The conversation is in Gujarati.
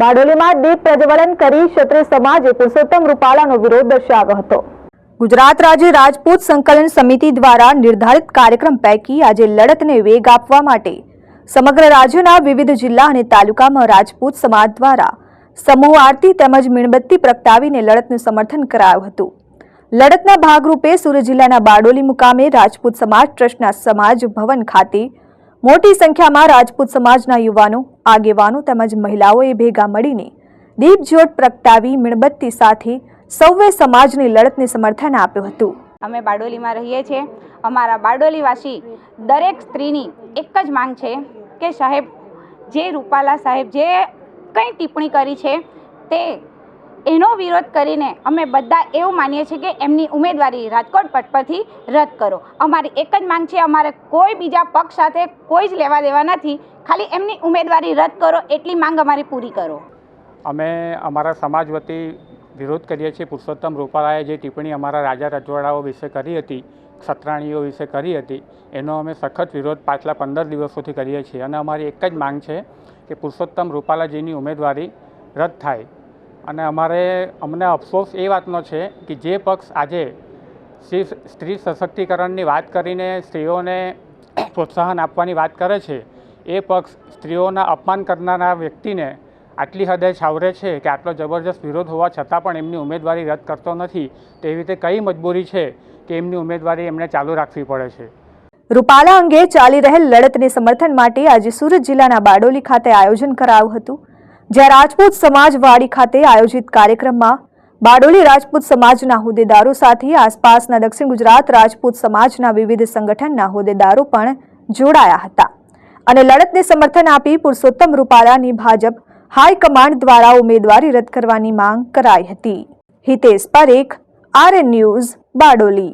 બારડોલીમાં દીપ પ્રજ્વલન કરી ક્ષત્રિય સમાજે પુરુષોત્તમ રૂપાલાનો વિરોધ દર્શાવ્યો હતો। ગુજરાત રાજ્ય રાજપૂત સંકલન સમિતિ દ્વારા નિર્ધારિત કાર્યક્રમ પૈકી આજે લડતને વેગ આપવા માટે સમગ્ર રાજ્યના વિવિધ જિલ્લા અને તાલુકામાં રાજપૂત સમાજ દ્વારા સમૂહ આરતી તેમજ મીણબત્તી પ્રગટાવીને લડતનું સમર્થન કરાયું હતું। લડતના ભાગરૂપે સુરત જિલ્લાના બારડોલી મુકામે રાજપૂત સમાજ ટ્રસ્ટના સમાજ ભવન ખાતે મોટી સંખ્યામાં રાજપૂત સમાજના યુવાનો, આગેવાનો તેમજ મહિલાઓએ ભેગા મળીને દીપ જ્યોત પ્રગટાવી મીણબત્તી સાથે સૌએ સમાજની લડતને સમર્થન આપ્યું હતું। અમે બારડોલીમાં રહીએ છીએ। અમારા બારડોલીવાસી દરેક સ્ત્રીની એક જ માંગ છે કે સાહેબ જે રૂપાલા સાહેબ જે કંઈ ટિપ્પણી કરી છે તે એનો વિરોધ કરીને અમે બધા એવું માનીએ છીએ કે એમની ઉમેદવારી રાજકોટ પટ પરથી રદ કરો। અમારી એક જ માંગ છે, અમારે કોઈ બીજા પક્ષ સાથે કોઈ જ લેવા દેવા નથી, ખાલી એમની ઉમેદવારી રદ કરો એટલી માંગ અમારી પૂરી કરો। અમે અમારા સમાજ વતી વિરોધ કરીએ છીએ। પુરુષોત્તમ રૂપાલાએ જે ટિપ્પણી અમારા રાજા રજવાડાઓ વિશે કરી હતી, ક્ષત્રાણીઓ વિશે કરી હતી, એનો અમે સખત વિરોધ પાછલા 15 દિવસોથી કરીએ છીએ અને અમારી એક જ માંગ છે કે પુરુષોત્તમ રૂપાલાજીની ઉમેદવારી રદ થાય। અને અમને અફસોસ એ વાતનો છે કે જે પક્ષ આજે સ્ત્રી સશક્તિકરણની વાત કરીને સ્ત્રીઓને પ્રોત્સાહન આપવાની વાત કરે છે, એ પક્ષ સ્ત્રીઓના અપમાન કરનારા વ્યક્તિને આટલી હદે છાવરે છે કે આટલો જબરજસ્ત વિરોધ હોવા છતાં પણ એમની ઉમેદવારી રદ કરતો નથી। તેવી રીતે કઈ મજબૂરી છે કે એમની ઉમેદવારી એમને ચાલુ રાખવી પડે છે। રૂપાલા અંગે ચાલી રહેલ લડતને સમર્થન માટે આજે સુરત જિલ્લાના બારડોલી ખાતે આયોજન કરાયું હતું, જ્યાં રાજપૂત સમાજ વાડી ખાતે આયોજિત કાર્યક્રમમાં બારડોલી રાજપૂત સમાજના હોદ્દેદારો સાથે આસપાસના દક્ષિણ ગુજરાત રાજપૂત સમાજના વિવિધ સંગઠનના હોદ્દેદારો પણ જોડાયા હતા અને લડતને સમર્થન આપી પુરુષોત્તમ રૂપાલાની ભાજપ હાઈકમાન્ડ દ્વારા ઉમેદવારી રદ કરવાની માંગ કરાઈ હતી। Hitesh Parekh, RN news, Bardoli.